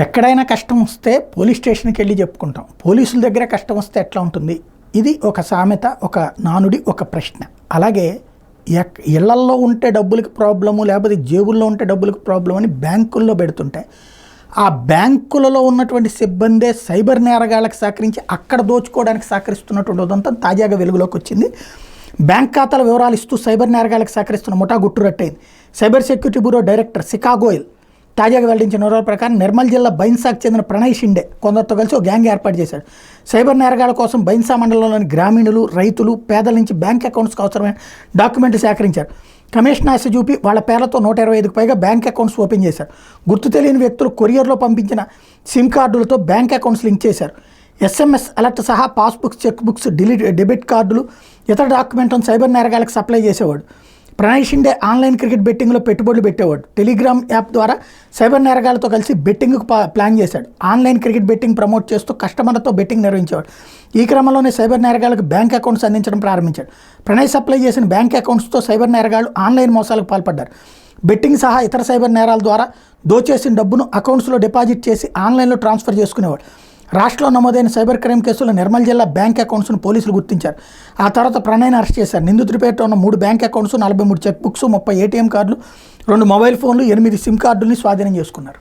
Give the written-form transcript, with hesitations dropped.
ఎక్కడైనా కష్టం వస్తే పోలీస్ స్టేషన్కి వెళ్ళి చెప్పుకుంటాం. పోలీసుల దగ్గర కష్టం వస్తే ఎట్లా ఉంటుంది? ఇది ఒక సామెత, ఒక నానుడి, ఒక ప్రశ్న. అలాగే ఇళ్లల్లో ఉంటే డబ్బులకి ప్రాబ్లము, లేకపోతే జేబుల్లో ఉంటే డబ్బులకి ప్రాబ్లం అని బ్యాంకుల్లో పెడుతుంటే ఆ బ్యాంకులలో ఉన్నటువంటి సిబ్బందే సైబర్ నేరగాళ్ళకి సహకరించి అక్కడ దోచుకోవడానికి సహకరిస్తున్నటువంటి ఉదంతం తాజాగా వెలుగులోకి వచ్చింది. బ్యాంక్ ఖాతాల వివరాలు ఇస్తూ సైబర్ నేరగాళ్ళకి సహకరిస్తున్న ముఠా గుట్టురట్టయింది. సైబర్ సెక్యూరిటీ బ్యూరో డైరెక్టర్ శిఖా గోయల్ తాజాగా వెల్లడించిన వివరాల ప్రకారం నిర్మల్ జిల్లా బైన్సాకు చెందిన ప్రణయ్ షిండే కొందరితో కలిసి ఒక గ్యాంగ్ ఏర్పాటు చేశాడు. సైబర్ నేరగాళ్ల కోసం బైన్సా మండలంలోని గ్రామీణులు, రైతులు, పేదల నుంచి బ్యాంక్ అకౌంట్స్కి అవసరమైన డాక్యుమెంట్లు సేకరించారు. కమిషన్ ఆశ చూపి వాళ్ళ పేర్లతో 125కు పైగా బ్యాంక్ అకౌంట్స్ ఓపెన్ చేశారు. గుర్తు తెలియని వ్యక్తులు కొరియర్లో పంపించిన సిమ్ కార్డులతో బ్యాంక్ అకౌంట్స్ లింక్ చేశారు. SMS అలర్ట్ సహా పాస్బుక్స్, చెక్ బుక్స్, డెబిట్ కార్డులు, ఇతర డాక్యుమెంట్లను సైబర్ నేరగాళ్లకు సప్లై చేసేవాడు. ప్రణయ్ షిండే ఆన్లైన్ క్రికెట్ బెట్టింగ్లో పెట్టుబడులు పెట్టేవాడు. టెలిగ్రామ్ యాప్ ద్వారా సైబర్ నేరగాళ్లతో కలిసి బెట్టింగ్కు ప్లాన్ చేశాడు. ఆన్లైన్ క్రికెట్ బెట్టింగ్ ప్రమోట్ చేస్తూ కస్టమర్లతో బెట్టింగ్ నిర్వహించేవాడు. ఈ క్రమంలోనే సైబర్ నేరగాళ్లకు బ్యాంక్ అకౌంట్స్ అందించడం ప్రారంభించాడు. ప్రణయ్ సప్లై చేసిన బ్యాంక్ అకౌంట్స్తో సైబర్ నేరగాళ్లు ఆన్లైన్ మోసాలకు పాల్పడ్డారు. బెట్టింగ్ సహా ఇతర సైబర్ నేరాల ద్వారా దోచేసిన డబ్బును అకౌంట్స్లో డిపాజిట్ చేసి ఆన్లైన్లో ట్రాన్స్ఫర్ చేసుకునేవాడు. రాష్ట్రంలో నమోదైన సైబర్ క్రైమ్ కేసులో నిర్మల్ జిల్లా బ్యాంక్ అకౌంట్స్ను పోలీసులు గుర్తించారు. ఆ తర్వాత ప్రణయ్ని అరెస్ట్ చేశారు. నిందితుడి పేరుతో ఉన్న 3 bank accounts, 43 cheque books, 30 ATM కార్డులు, 2 మొబైల్ ఫోన్లు, 8 సిమ్ కార్డుల్ని స్వాధీనం చేసుకున్నారు.